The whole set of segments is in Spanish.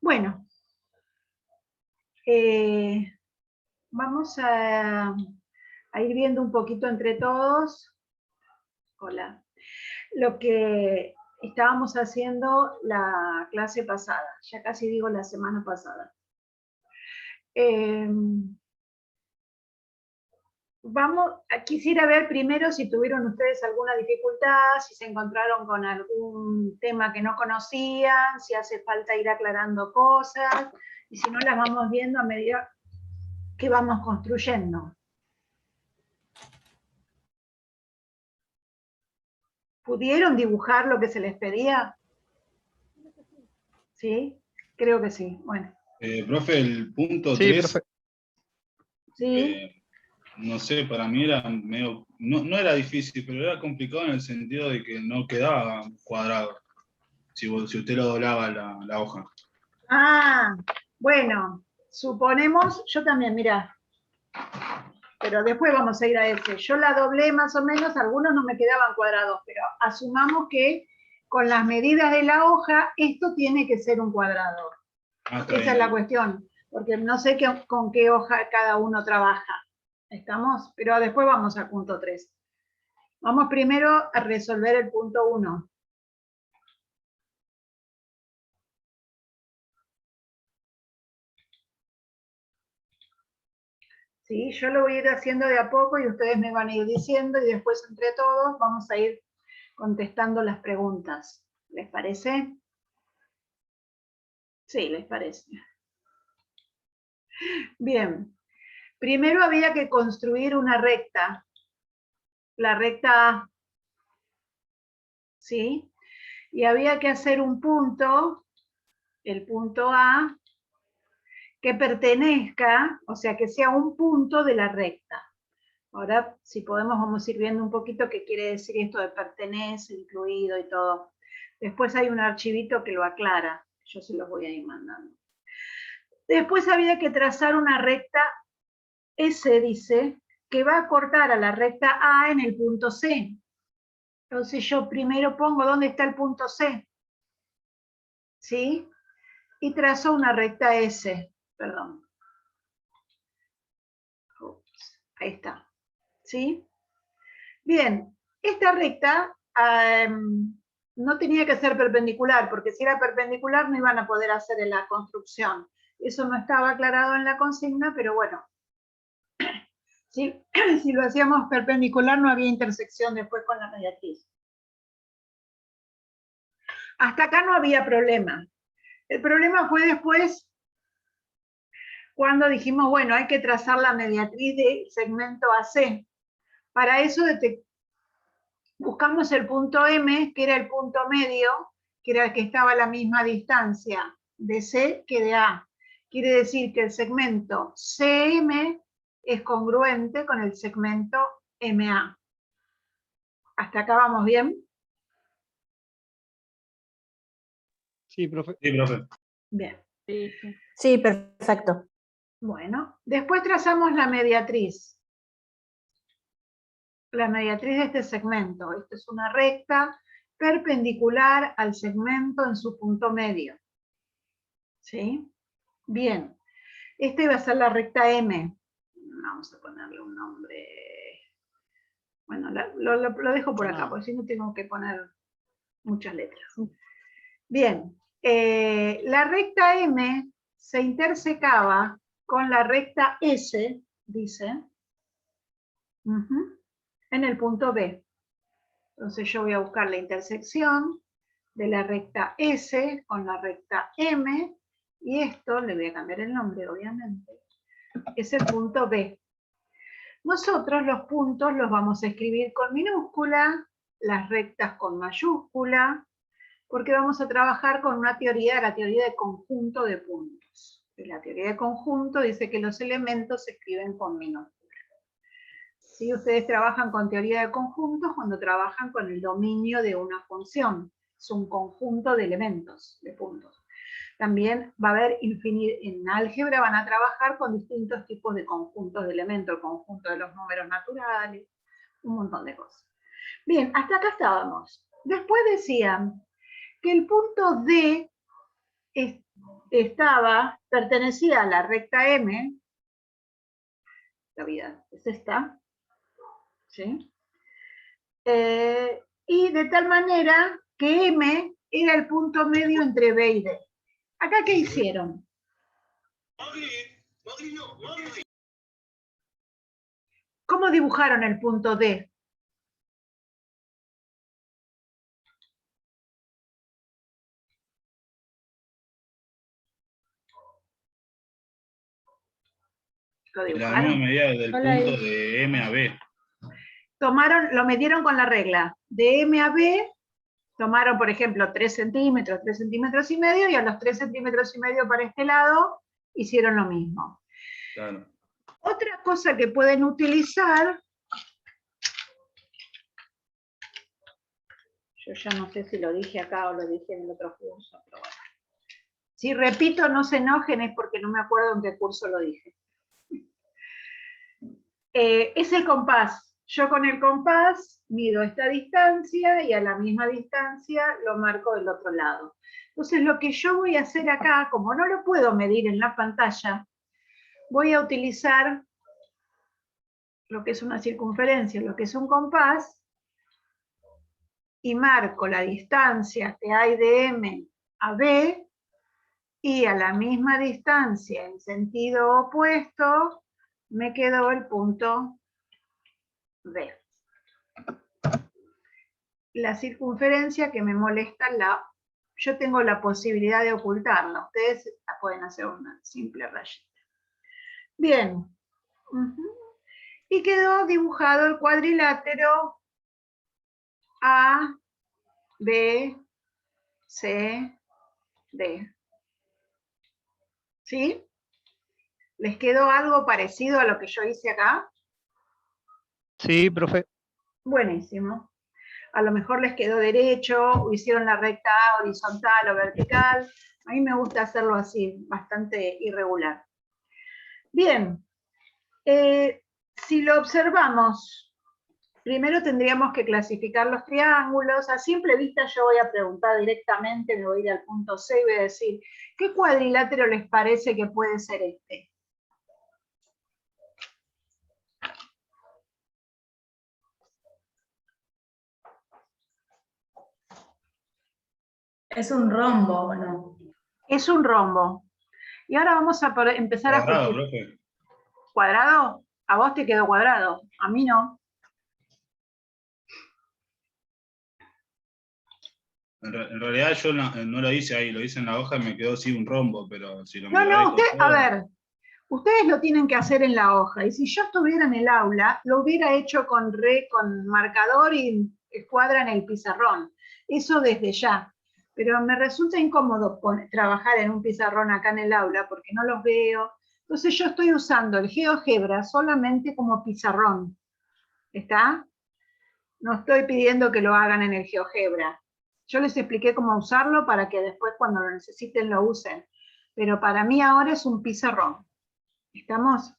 Bueno, vamos a ir viendo un poquito entre todos, hola, lo que estábamos haciendo la clase pasada, ya casi digo la semana pasada. Quisiera ver primero si tuvieron ustedes alguna dificultad, si se encontraron con algún tema que no conocían, si hace falta ir aclarando cosas, y si no las vamos viendo a medida que vamos construyendo. ¿Pudieron dibujar lo que se les pedía? ¿Sí? Creo que sí. Bueno. Profe, el punto Sí, 3, profe. Sí. No sé, para mí era medio, no era difícil, pero era complicado en el sentido de que no quedaba cuadrado, si usted lo doblaba la hoja. Ah, bueno, suponemos, yo también, mirá, pero después vamos a ir a ese. Yo la doblé más o menos, algunos no me quedaban cuadrados, pero asumamos que con las medidas de la hoja, esto tiene que ser un cuadrado. Esa es la cuestión, porque no sé con qué hoja cada uno trabaja. ¿Estamos? Pero después vamos al punto 3. Vamos primero a resolver el punto 1. ¿Sí? Yo lo voy a ir haciendo de a poco y ustedes me van a ir diciendo y después entre todos vamos a ir contestando las preguntas. ¿Les parece? Sí, les parece. Bien. Primero había que construir una recta. La recta A. ¿Sí? Y había que hacer un punto, el punto A, que pertenezca, o sea, que sea un punto de la recta. Ahora, si podemos, vamos a ir viendo un poquito qué quiere decir esto de pertenece, incluido y todo. Después hay un archivito que lo aclara. Yo se los voy a ir mandando. Después había que trazar una recta S, dice, que va a cortar a la recta A en el punto C. Entonces yo primero pongo dónde está el punto C. ¿Sí? Y trazo una recta S. Perdón. Ups, ahí está. ¿Sí? Bien, esta recta no tenía que ser perpendicular, porque si era perpendicular no iban a poder hacer en la construcción. Eso no estaba aclarado en la consigna, pero bueno. Si lo hacíamos perpendicular no había intersección después con la mediatriz. Hasta acá no había problema. El problema fue después cuando dijimos, bueno, hay que trazar la mediatriz del segmento AC. Para eso buscamos el punto M, que era el punto medio, que era el que estaba a la misma distancia de C que de A. Quiere decir que el segmento CM es congruente con el segmento MA. ¿Hasta acá vamos bien? Sí, profe. Sí, profe. Bien. Sí, perfecto. Bueno, después trazamos la mediatriz. La mediatriz de este segmento. Esta es una recta perpendicular al segmento en su punto medio. ¿Sí? Bien. Esta iba a ser la recta M. Vamos a ponerle un nombre. Bueno, lo dejo por acá, porque si no tengo que poner muchas letras. Bien. La recta M se intersecaba con la recta S, dice, en el punto B. Entonces yo voy a buscar la intersección de la recta S con la recta M, y esto, le voy a cambiar el nombre obviamente, es el punto B. Nosotros los puntos los vamos a escribir con minúscula, las rectas con mayúscula, porque vamos a trabajar con una teoría, la teoría de conjunto de puntos. La teoría de conjunto dice que los elementos se escriben con minúscula. ¿Sí? Ustedes trabajan con teoría de conjuntos cuando trabajan con el dominio de una función. Es un conjunto de elementos, de puntos. También va a haber en álgebra van a trabajar con distintos tipos de conjuntos de elementos, el conjunto de los números naturales, un montón de cosas. Bien, hasta acá estábamos. Después decían que el punto D pertenecía a la recta M, la vida es esta, ¿sí? Y de tal manera que M era el punto medio entre B y D. ¿Acá qué hicieron? ¿Cómo dibujaron el punto D? ¿Lo La dibujaron? misma medida del Hola, punto de M a B. Lo midieron con la regla. De M a B, tomaron, por ejemplo, 3 centímetros y medio, y a los 3 centímetros y medio para este lado, hicieron lo mismo. Claro. Otra cosa que pueden utilizar, yo ya no sé si lo dije acá o lo dije en el otro curso, pero bueno. Si repito, no se enojen, es porque no me acuerdo en qué curso lo dije. Es el compás. Yo con el compás mido esta distancia y a la misma distancia lo marco del otro lado. Entonces lo que yo voy a hacer acá, como no lo puedo medir en la pantalla, voy a utilizar lo que es una circunferencia, lo que es un compás, y marco la distancia que hay de M a B, y a la misma distancia en sentido opuesto me quedó el punto D. La circunferencia que me molesta, yo tengo la posibilidad de ocultarla. Ustedes pueden hacer una simple rayita. Bien. Y quedó dibujado el cuadrilátero A, B, C, D. ¿Sí? ¿Les quedó algo parecido a lo que yo hice acá? Sí, profe. Buenísimo. A lo mejor les quedó derecho, o hicieron la recta A horizontal o vertical. A mí me gusta hacerlo así, bastante irregular. Bien, si lo observamos, primero tendríamos que clasificar los triángulos. A simple vista yo voy a preguntar directamente, me voy a ir al punto C y voy a decir, ¿qué cuadrilátero les parece que puede ser este? ¿Es un rombo o no? Es un rombo. Y ahora vamos a empezar a Cuadrado, justificar. profe. ¿Cuadrado? ¿A vos te quedó cuadrado? A mí no. En realidad yo no lo hice ahí, lo hice en la hoja y me quedó así un rombo, pero si lo No, miráis con a todo, ver, ustedes lo tienen que hacer en la hoja. Y si yo estuviera en el aula, lo hubiera hecho con marcador y escuadra en el pizarrón. Eso desde ya. Pero me resulta incómodo trabajar en un pizarrón acá en el aula porque no los veo. Entonces yo estoy usando el GeoGebra solamente como pizarrón. ¿Está? No estoy pidiendo que lo hagan en el GeoGebra. Yo les expliqué cómo usarlo para que después cuando lo necesiten lo usen. Pero para mí ahora es un pizarrón. ¿Estamos?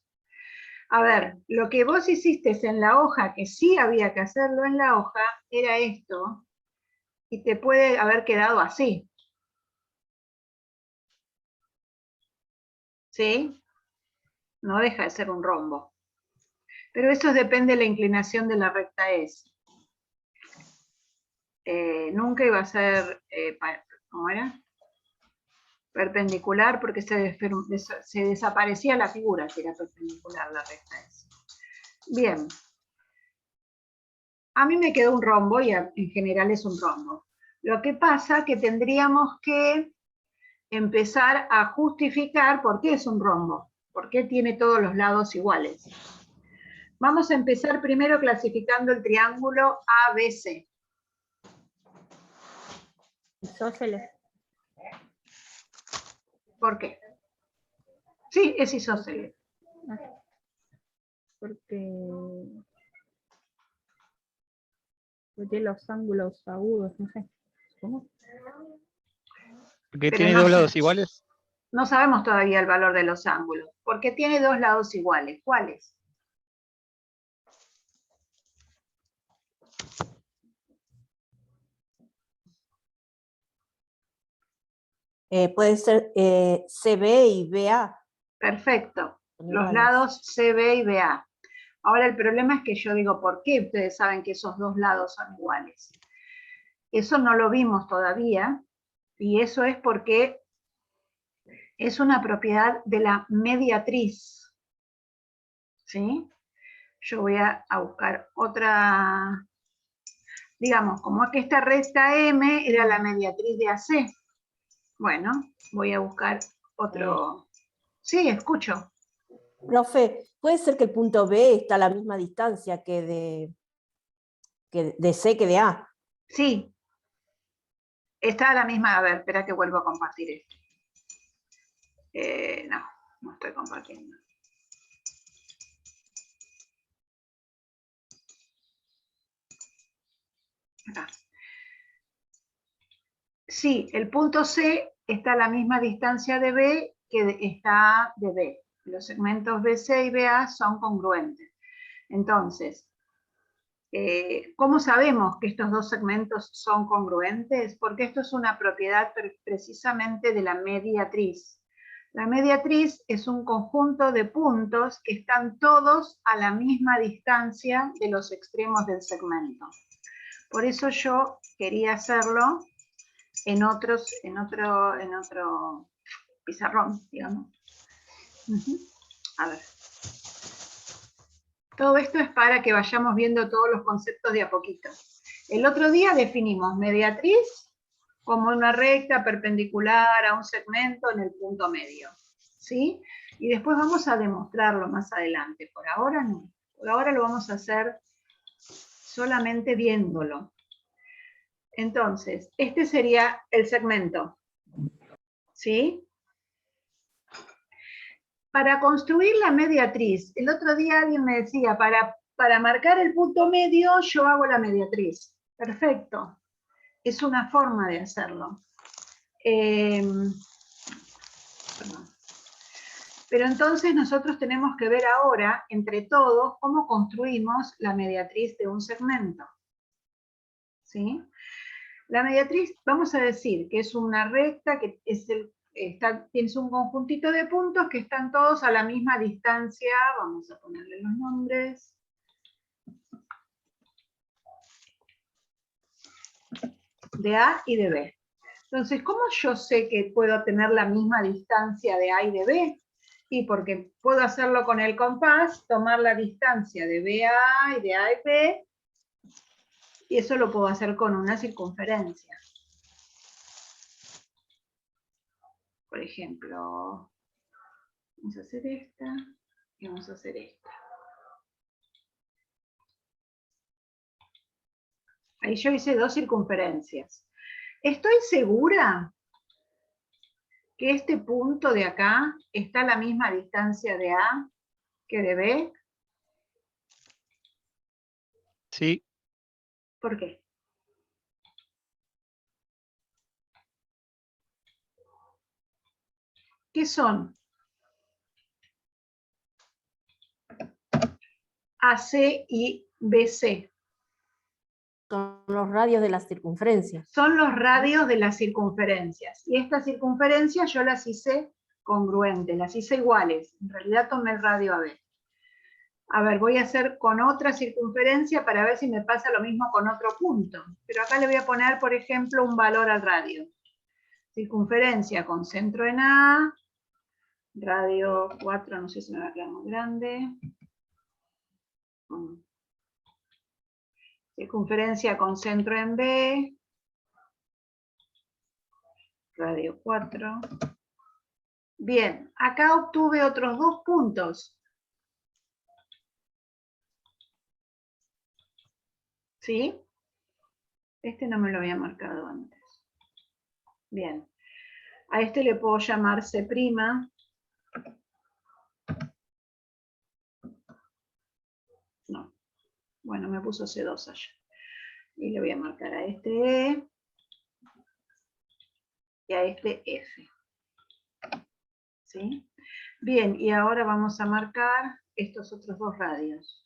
A ver, lo que vos hiciste en la hoja, que sí había que hacerlo en la hoja, era esto, y te puede haber quedado así. ¿Sí? No deja de ser un rombo. Pero eso depende de la inclinación de la recta S. Nunca iba a ser, ¿cómo era? Perpendicular, porque se desaparecía la figura si era perpendicular la recta S. Bien. A mí me quedó un rombo y en general es un rombo. Lo que pasa es que tendríamos que empezar a justificar por qué es un rombo, por qué tiene todos los lados iguales. Vamos a empezar primero clasificando el triángulo ABC. Isósceles. ¿Por qué? Sí, es isósceles. Porque tiene los ángulos agudos, no sé. ¿Cómo? Porque Pero tiene no dos sé. lados iguales. No sabemos todavía el valor de los ángulos, porque tiene dos lados iguales. ¿Cuáles? puede ser CB y BA. Perfecto. Son Los iguales. lados CB y BA. Ahora el problema es que yo digo, ¿por qué ustedes saben que esos dos lados son iguales? Eso no lo vimos todavía, y eso es porque es una propiedad de la mediatriz. ¿Sí? Yo voy a buscar otra, digamos, como que esta recta M era la mediatriz de AC. Bueno, voy a buscar otro. Sí, escucho. Profe, ¿puede ser que el punto B está a la misma distancia que de C que de A? Sí. Está a la misma, a ver, espera que vuelvo a compartir esto. No estoy compartiendo. Acá. Sí, el punto C está a la misma distancia de B que está de B. Los segmentos BC y BA son congruentes. Entonces, ¿cómo sabemos que estos dos segmentos son congruentes? Porque esto es una propiedad precisamente de la mediatriz. La mediatriz es un conjunto de puntos que están todos a la misma distancia de los extremos del segmento. Por eso yo quería hacerlo en otro pizarrón, digamos. A ver. Todo esto es para que vayamos viendo todos los conceptos de a poquito. El otro día definimos mediatriz como una recta perpendicular a un segmento en el punto medio. ¿Sí? Y después vamos a demostrarlo más adelante. Por ahora no. Por ahora lo vamos a hacer solamente viéndolo. Entonces, este sería el segmento. ¿Sí? Para construir la mediatriz, el otro día alguien me decía, para marcar el punto medio yo hago la mediatriz. Perfecto. Es una forma de hacerlo. Pero entonces nosotros tenemos que ver ahora, entre todos, cómo construimos la mediatriz de un segmento. ¿Sí? La mediatriz, vamos a decir que es una recta que tienes un conjuntito de puntos que están todos a la misma distancia. Vamos a ponerle los nombres. De A y de B. Entonces, ¿cómo yo sé que puedo tener la misma distancia de A y de B? Y porque puedo hacerlo con el compás, tomar la distancia de B a A y de A a B, y eso lo puedo hacer con una circunferencia. Por ejemplo, vamos a hacer esta y vamos a hacer esta. Ahí yo hice dos circunferencias. ¿Estoy segura que este punto de acá está a la misma distancia de A que de B? Sí, ¿Por qué? ¿Qué son? AC y BC. Son los radios de las circunferencias. Son los radios de las circunferencias. Y estas circunferencias yo las hice congruentes, las hice iguales. En realidad tomé el radio AB. A ver, voy a hacer con otra circunferencia para ver si me pasa lo mismo con otro punto. Pero acá le voy a poner, por ejemplo, un valor al radio. Circunferencia con centro en A, radio 4, no sé si me va a quedar muy grande. Circunferencia con centro en B, radio 4. Bien, acá obtuve otros dos puntos. ¿Sí? Este no me lo había marcado antes. Bien. A este le puedo llamar C'. No. Bueno, me puso C2 allá. Y le voy a marcar a este E y a este F. ¿Sí? Bien, y ahora vamos a marcar estos otros dos radios.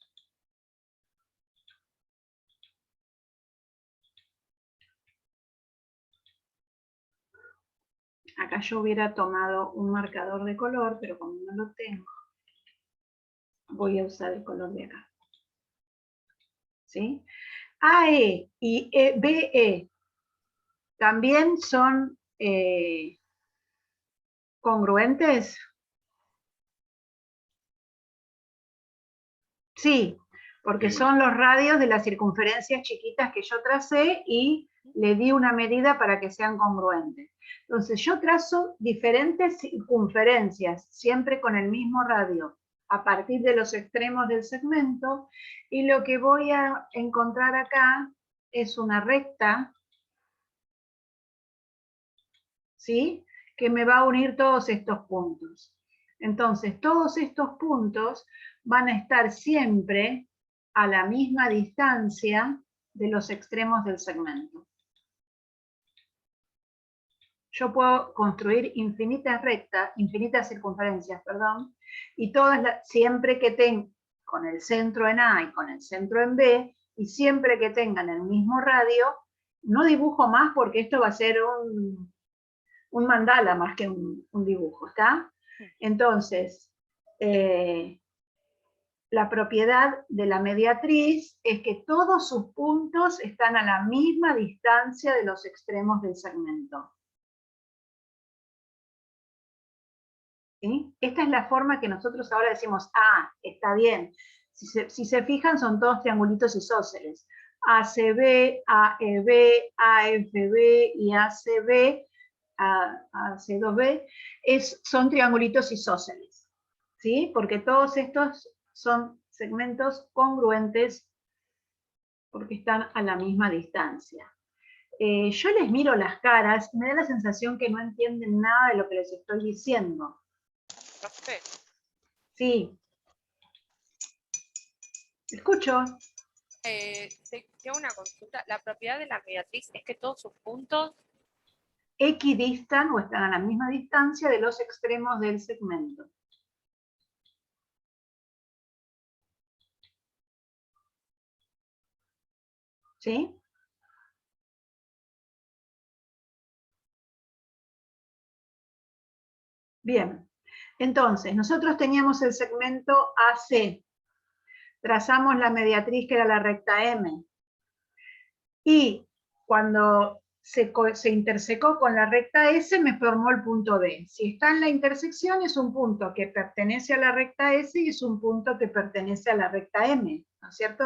Acá yo hubiera tomado un marcador de color, pero como no lo tengo, voy a usar el color de acá. ¿Sí? AE y BE también son congruentes. Sí, porque son los radios de las circunferencias chiquitas que yo tracé y le di una medida para que sean congruentes. Entonces yo trazo diferentes circunferencias, siempre con el mismo radio, a partir de los extremos del segmento, y lo que voy a encontrar acá es una recta, ¿sí?, que me va a unir todos estos puntos. Entonces, todos estos puntos van a estar siempre a la misma distancia de los extremos del segmento. Yo puedo construir infinitas rectas, infinitas circunferencias, perdón, y todas siempre que tengan con el centro en A y con el centro en B, y siempre que tengan el mismo radio, no dibujo más porque esto va a ser un mandala más que un dibujo, ¿está? Entonces, la propiedad de la mediatriz es que todos sus puntos están a la misma distancia de los extremos del segmento. ¿Sí? Esta es la forma que nosotros ahora decimos, ah, está bien. Si se fijan, son todos triangulitos isósceles. ACB, AEB, AFB y ACB, AC2B, son triangulitos isósceles, ¿sí? Porque todos estos son segmentos congruentes porque están a la misma distancia. Yo les miro las caras y me da la sensación que no entienden nada de lo que les estoy diciendo. Perfecto. Sí. Escucho. Tengo una consulta. La propiedad de la mediatriz es que todos sus puntos equidistan o están a la misma distancia de los extremos del segmento. ¿Sí? Bien. Entonces, nosotros teníamos el segmento AC. Trazamos la mediatriz que era la recta M. Y cuando se intersecó con la recta S, me formó el punto B. Si está en la intersección, es un punto que pertenece a la recta S y es un punto que pertenece a la recta M, ¿no es cierto?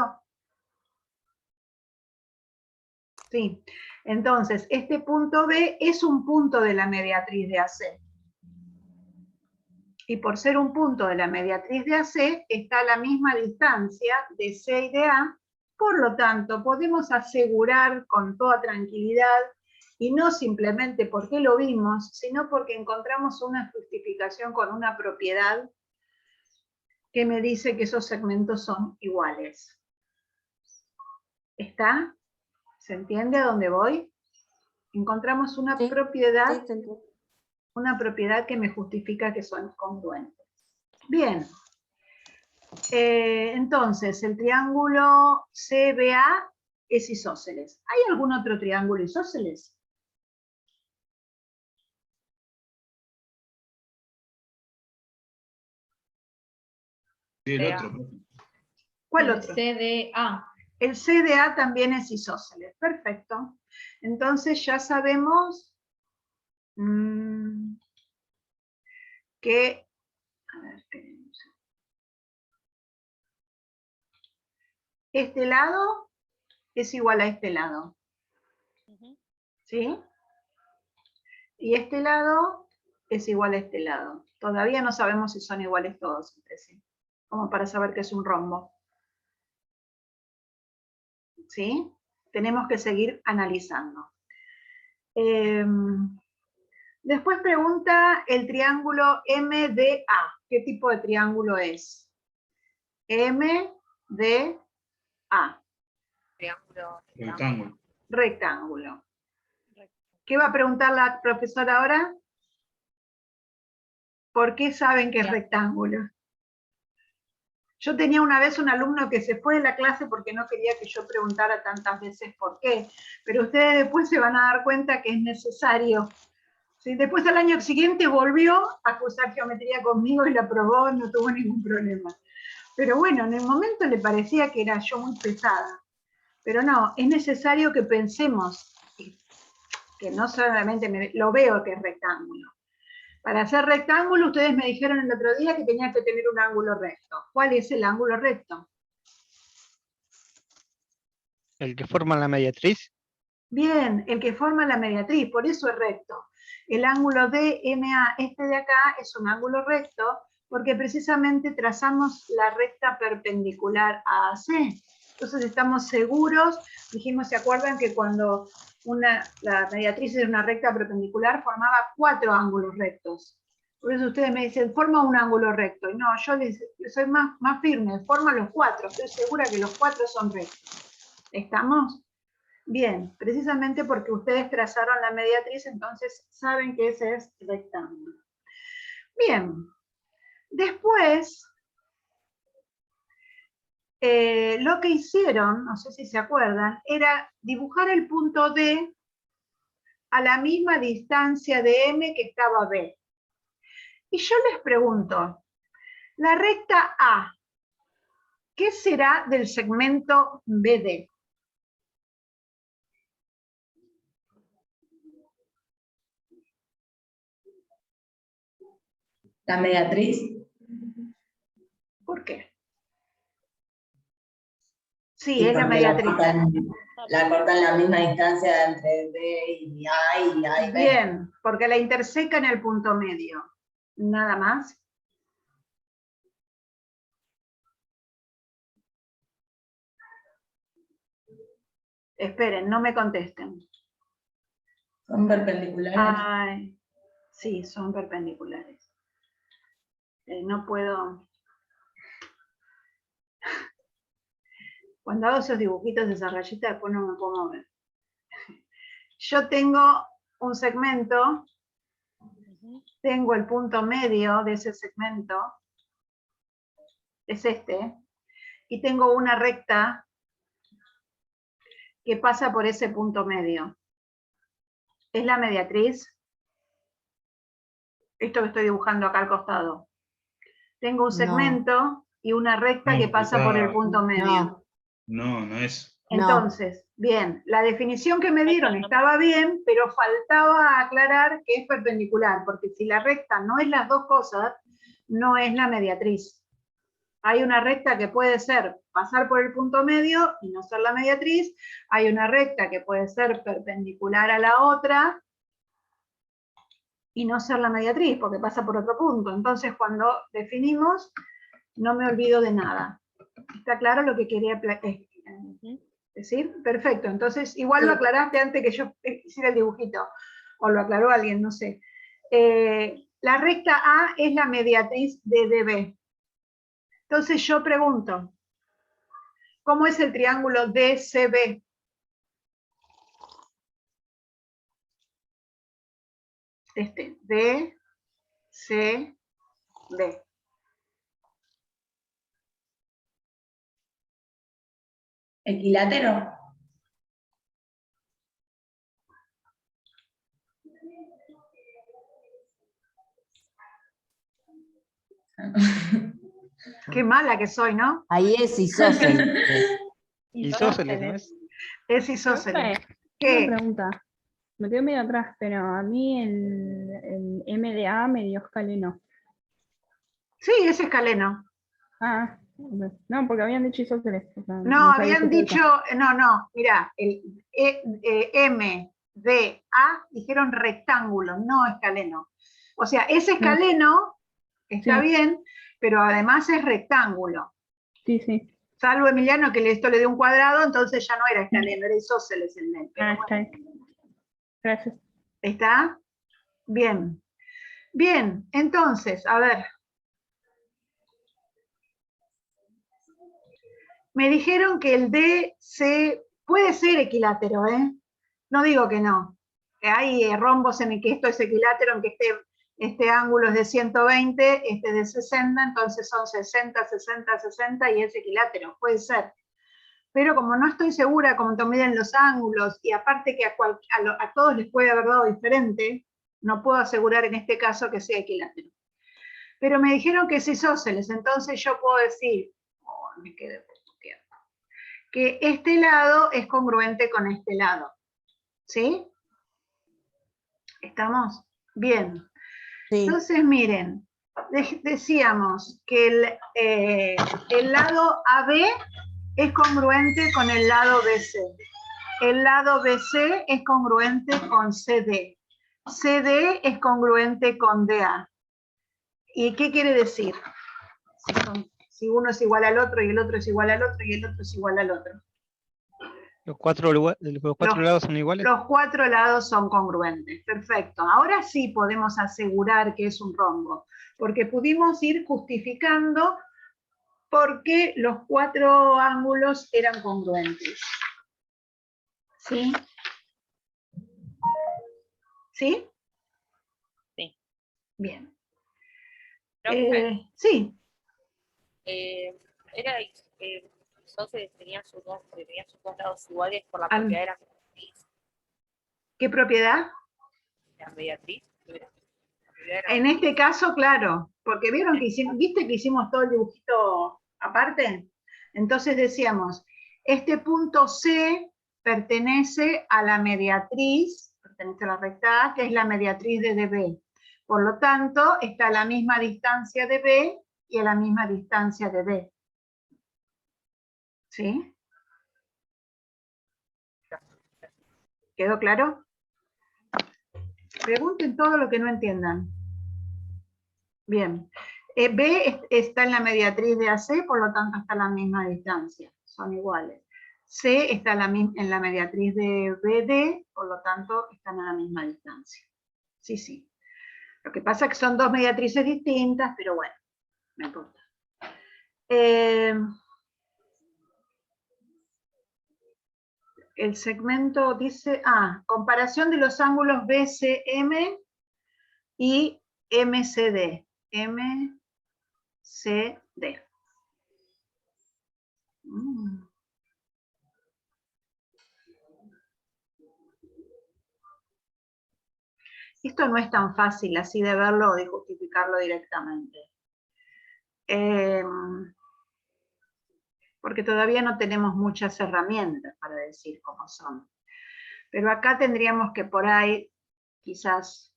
Sí. Entonces, este punto B es un punto de la mediatriz de AC. Y por ser un punto de la mediatriz de AC, está a la misma distancia de C y de A. Por lo tanto, podemos asegurar con toda tranquilidad, y no simplemente porque lo vimos, sino porque encontramos una justificación con una propiedad que me dice que esos segmentos son iguales. ¿Está? ¿Se entiende a dónde voy? Encontramos una propiedad, una propiedad que me justifica que son congruentes. Bien. Entonces, el triángulo CBA es isósceles. ¿Hay algún otro triángulo isósceles? Sí, el otro. ¿Cuál otro? CDA. El CDA también es isósceles. Perfecto. Entonces ya sabemos que... A ver, este lado es igual a este lado. ¿Sí? Y este lado es igual a este lado. Todavía no sabemos si son iguales todos entre sí, como para saber que es un rombo. ¿Sí? Tenemos que seguir analizando. Después pregunta el triángulo MDA. ¿Qué tipo de triángulo es? MDA. triángulo. Rectángulo. Rectángulo. ¿Qué va a preguntar la profesora ahora? ¿Por qué saben que es rectángulo? Yo tenía una vez un alumno que se fue de la clase porque no quería que yo preguntara tantas veces por qué, pero ustedes después se van a dar cuenta que es necesario ¿Sí? Después al año siguiente volvió a cursar geometría conmigo y la aprobó, no tuvo ningún problema. Pero bueno, en el momento le parecía que era yo muy pesada. Pero no, es necesario que pensemos que no solamente lo veo que es rectángulo. Para hacer rectángulo, ustedes me dijeron el otro día que tenía que tener un ángulo recto. ¿Cuál es el ángulo recto? El que forma la mediatriz. Bien, el que forma la mediatriz, por eso es recto. El ángulo DMA, este de acá, es un ángulo recto porque precisamente trazamos la recta perpendicular a AC. Entonces estamos seguros, dijimos, ¿se acuerdan que cuando la mediatriz era una recta perpendicular formaba 4 ángulos rectos? Por eso ustedes me dicen, forma un ángulo recto. Y no, yo soy más firme, forma los 4, estoy segura que los 4 son rectos. ¿Estamos? Bien, precisamente porque ustedes trazaron la mediatriz, entonces saben que ese es rectángulo. Bien, después, lo que hicieron, no sé si se acuerdan, era dibujar el punto D a la misma distancia de M que estaba B. Y yo les pregunto, la recta A, ¿qué será del segmento BD? La mediatriz. ¿Por qué? Sí, Y es la porque mediatriz. la cortan la misma distancia entre D y A y A y B. Bien, porque la interseca en el punto medio. Nada más. Esperen, no me contesten. Son perpendiculares. Ay, sí, son perpendiculares. No puedo... Cuando hago esos dibujitos de esa rayita, después no me puedo mover. Yo tengo un segmento, tengo el punto medio de ese segmento, es este, y tengo una recta que pasa por ese punto medio. ¿Es la mediatriz? Esto que estoy dibujando acá al costado. Tengo un segmento y una recta que pasa por el punto medio. No es. Entonces, bien, la definición que me dieron estaba bien, pero faltaba aclarar que es perpendicular, porque si la recta no es las dos cosas, no es la mediatriz. Hay una recta que puede ser pasar por el punto medio y no ser la mediatriz, hay una recta que puede ser perpendicular a la otra y no ser la mediatriz, porque pasa por otro punto. Entonces, cuando definimos, no me olvido de nada. ¿Está claro lo que quería decir? Perfecto. Entonces, igual lo aclaraste antes que yo hiciera el dibujito. O lo aclaró alguien, no sé. La recta A es la mediatriz de DB. Entonces yo pregunto, ¿cómo es el triángulo DCB? Este, DCB. Equilátero. Qué mala que soy, ¿no? Ahí es isósceles. Isósceles, ¿no es? Es isósceles. Profe, ¿Qué? una pregunta. Me quedé medio atrás, pero a mí el MDA me dio escaleno. Sí, es escaleno. Ah, no, porque habían dicho isósceles. O sea, No, sabía habían qué dicho, no, mirá, el M, D, A dijeron rectángulo, no escaleno. O sea, es escaleno, está Sí. bien, pero además es rectángulo. Sí, sí. Salvo Emiliano que esto le dio un cuadrado, entonces ya no era escaleno, era isósceles el NEL. Ah, está bien. Gracias. ¿Está? Bien. Bien, entonces, a ver. Me dijeron que el DC puede ser equilátero, ¿eh? No digo que no. Hay rombos en el que esto es equilátero, en que este ángulo es de 120, este es de 60, entonces son 60, 60, 60 y es equilátero, puede ser. Pero como no estoy segura cómo miden los ángulos, y aparte que a todos les puede haber dado diferente, No puedo asegurar en este caso que sea equilátero. Pero me dijeron que es isósceles, entonces yo puedo decir, me quedé poco tiempo, que este lado es congruente con este lado. ¿Sí? ¿Estamos? Bien. Sí. Entonces, miren, decíamos que el lado AB es congruente con el lado BC. El lado BC es congruente con CD. CD es congruente con DA. ¿Y qué quiere decir? Si uno es igual al otro y el otro es igual al otro y el otro es igual al otro. Los cuatro lados son iguales. Los 4 lados son congruentes. Perfecto. Ahora sí podemos asegurar que es un rombo, porque pudimos ir justificando por qué los 4 ángulos eran congruentes. ¿Sí? ¿Sí? Sí. Bien. Profe, Sí. Entonces tenía sus dos lados iguales por la propiedad de la mediatriz. ¿Qué propiedad? La mediatriz. En este caso, claro, porque vieron que ¿viste que hicimos todo el dibujito aparte? Entonces decíamos, este punto C pertenece a la mediatriz, pertenece a la recta A, que es la mediatriz de DB. Por lo tanto, está a la misma distancia de B y a la misma distancia de D. ¿Sí? ¿Quedó claro? Pregunten todo lo que no entiendan. Bien. B está en la mediatriz de AC, por lo tanto está a la misma distancia. Son iguales. C está en la mediatriz de BD, por lo tanto están a la misma distancia. Sí, sí. Lo que pasa es que son dos mediatrices distintas, pero bueno, no importa. El segmento dice, comparación de los ángulos BCM y MCD. MCD. Esto no es tan fácil así de verlo o de justificarlo directamente. Porque todavía no tenemos muchas herramientas para decir cómo son. Pero acá tendríamos que por ahí quizás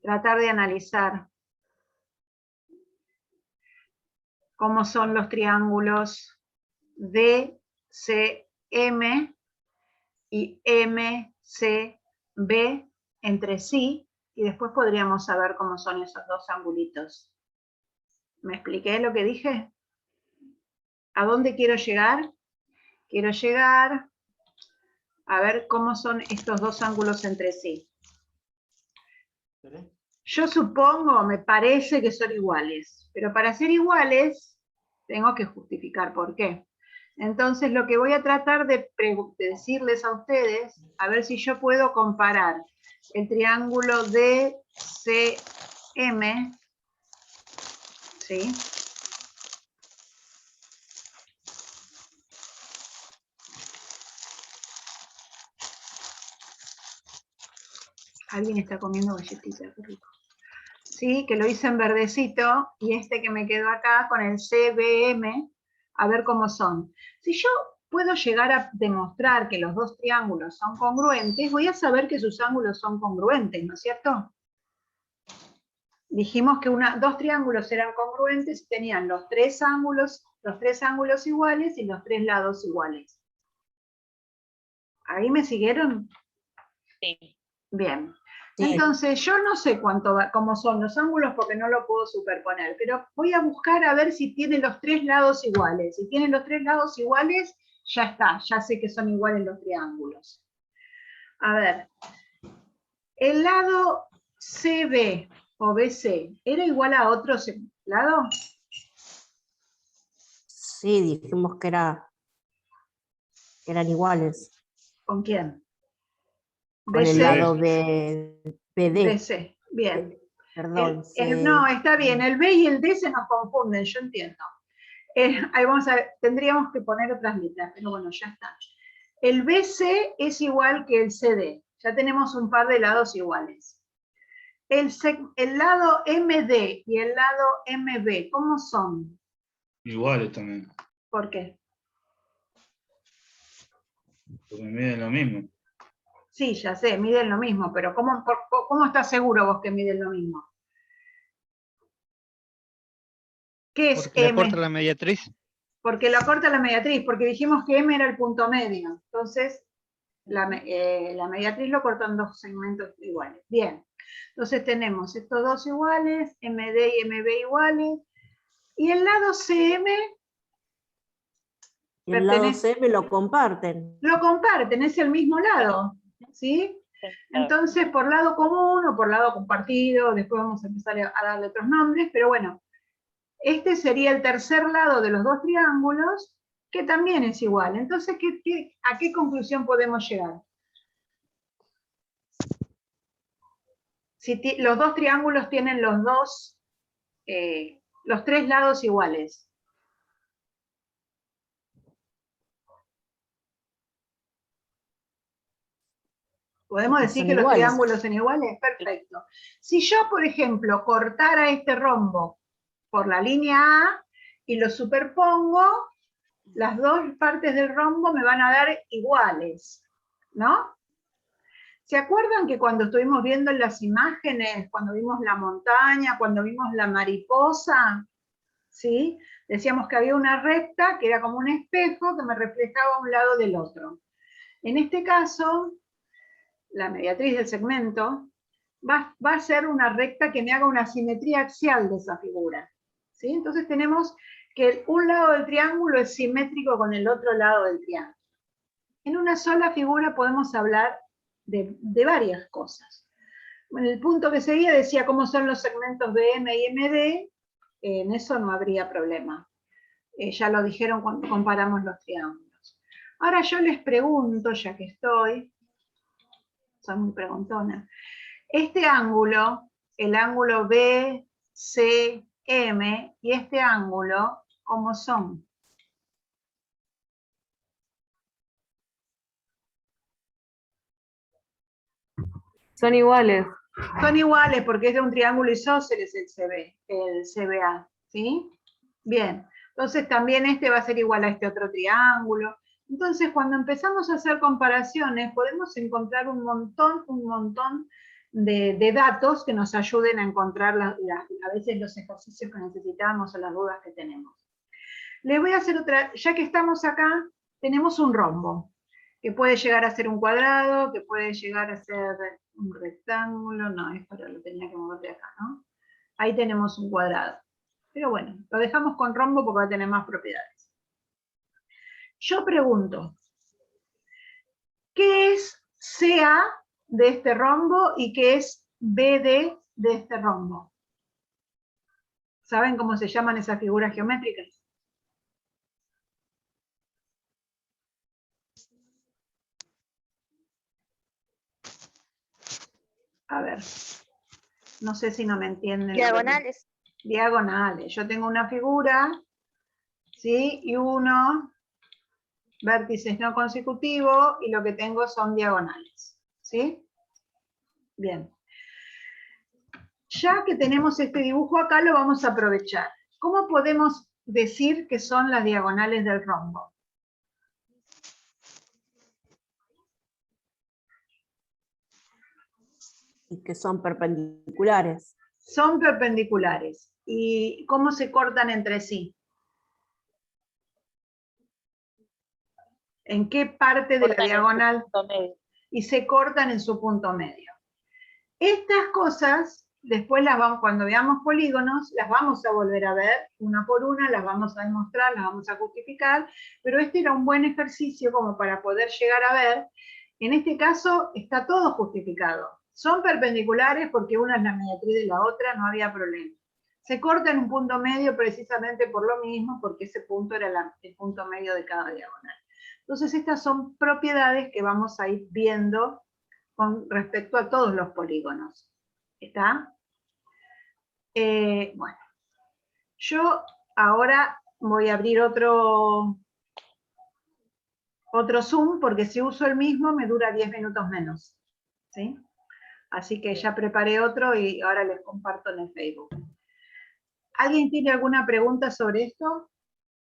tratar de analizar cómo son los triángulos DCM y MCB entre sí, y después podríamos saber cómo son esos dos angulitos. ¿Me expliqué lo que dije? ¿A dónde quiero llegar? Quiero llegar a ver cómo son estos dos ángulos entre sí. Yo supongo, me parece que son iguales, pero para ser iguales tengo que justificar por qué. Entonces lo que voy a tratar de decirles a ustedes, a ver si yo puedo comparar el triángulo DCM, ¿sí? Alguien está comiendo galletitas, qué rico. Sí, que lo hice en verdecito, y este que me quedó acá con el CBM, a ver cómo son. Si yo puedo llegar a demostrar que los dos triángulos son congruentes, voy a saber que sus ángulos son congruentes, ¿no es cierto? Dijimos que dos triángulos eran congruentes y tenían los tres ángulos iguales y los tres lados iguales. ¿Ahí me siguieron? Sí. Bien. Sí. Entonces, yo no sé cómo son los ángulos porque no lo puedo superponer, pero voy a buscar a ver si tiene los tres lados iguales. Si tiene los tres lados iguales, ya está, ya sé que son iguales los triángulos. A ver, el lado CB o BC, ¿era igual a otro lado? Sí, dijimos que eran iguales. ¿Con quién? Con el lado de PD. BC, bien. Perdón. No, está bien, el B y el D se nos confunden, yo entiendo. Ahí vamos a ver, tendríamos que poner otras letras, pero bueno, ya está. El BC es igual que el CD, ya tenemos un par de lados iguales. el lado MD y el lado MB, ¿cómo son? Iguales también, ¿Por qué? porque miden lo mismo. Sí, ya sé, miden lo mismo, pero ¿cómo estás seguro vos que miden lo mismo? ¿Qué es Porque le M? corta la mediatriz. Porque la corta la mediatriz, porque dijimos que M era el punto medio. Entonces, la mediatriz lo cortó en dos segmentos iguales. Bien, entonces tenemos estos dos iguales, MD y MB iguales, y el lado CM Y el lado pertenece, C me lo comparten. lo comparten, es el mismo lado, ¿sí? Entonces, por lado común o por lado compartido, después vamos a empezar a darle otros nombres, pero bueno, este sería el tercer lado de los dos triángulos, que también es igual. Entonces, ¿a qué conclusión podemos llegar? Si los dos triángulos tienen los tres lados iguales. ¿Podemos Que decir son que los iguales. triángulos son iguales? Perfecto. Si yo, por ejemplo, cortara este rombo por la línea A y lo superpongo, las dos partes del rombo me van a dar iguales, ¿no? ¿Se acuerdan que cuando estuvimos viendo las imágenes, cuando vimos la montaña, cuando vimos la mariposa, ¿sí? Decíamos que había una recta que era como un espejo que me reflejaba un lado del otro. En este caso, la mediatriz del segmento va a ser una recta que me haga una simetría axial de esa figura, ¿sí? Entonces tenemos que un lado del triángulo es simétrico con el otro lado del triángulo. En una sola figura podemos hablar de varias cosas. En el punto que seguía decía cómo son los segmentos BM y MD, en eso no habría problema. Ya lo dijeron cuando comparamos los triángulos. Ahora yo les pregunto, ya que soy muy preguntona, este ángulo, el ángulo BCM y este ángulo, ¿cómo son? Son iguales. Son iguales porque es de un triángulo isósceles el CBA, ¿sí? Bien, entonces también este va a ser igual a este otro triángulo. Entonces cuando empezamos a hacer comparaciones podemos encontrar un montón de datos que nos ayuden a encontrar a veces los ejercicios que necesitamos o las dudas que tenemos. Les voy a hacer otra, ya que estamos acá, tenemos un rombo, que puede llegar a ser un cuadrado, que puede llegar a ser un rectángulo, no, esto lo tenía que mover de acá, ¿no? Ahí tenemos un cuadrado. Pero bueno, lo dejamos con rombo porque va a tener más propiedades. Yo pregunto, ¿qué es CA de este rombo y qué es BD de este rombo? ¿Saben cómo se llaman esas figuras geométricas? A ver, no sé si no me entienden. Diagonales. Diagonales. Yo tengo una figura, ¿sí? Y uno, vértices no consecutivos, y lo que tengo son diagonales, ¿sí? Bien. Ya que tenemos este dibujo acá, lo vamos a aprovechar. ¿Cómo podemos decir que son las diagonales del rombo? Y que son perpendiculares. Son perpendiculares. ¿Y cómo se cortan entre sí? ¿En qué parte de la diagonal? Y se cortan en su punto medio. Estas cosas, después cuando veamos polígonos, las vamos a volver a ver una por una, las vamos a demostrar, las vamos a justificar, pero este era un buen ejercicio como para poder llegar a ver. En este caso está todo justificado. Son perpendiculares porque una es la mediatriz de la otra, no había problema. Se corta en un punto medio precisamente por lo mismo, porque ese punto era el punto medio de cada diagonal. Entonces estas son propiedades que vamos a ir viendo con respecto a todos los polígonos. ¿Está? Bueno, yo ahora voy a abrir otro Zoom, porque si uso el mismo me dura 10 minutos menos. ¿Sí? Así que ya preparé otro y ahora les comparto en el Facebook. ¿Alguien tiene alguna pregunta sobre esto?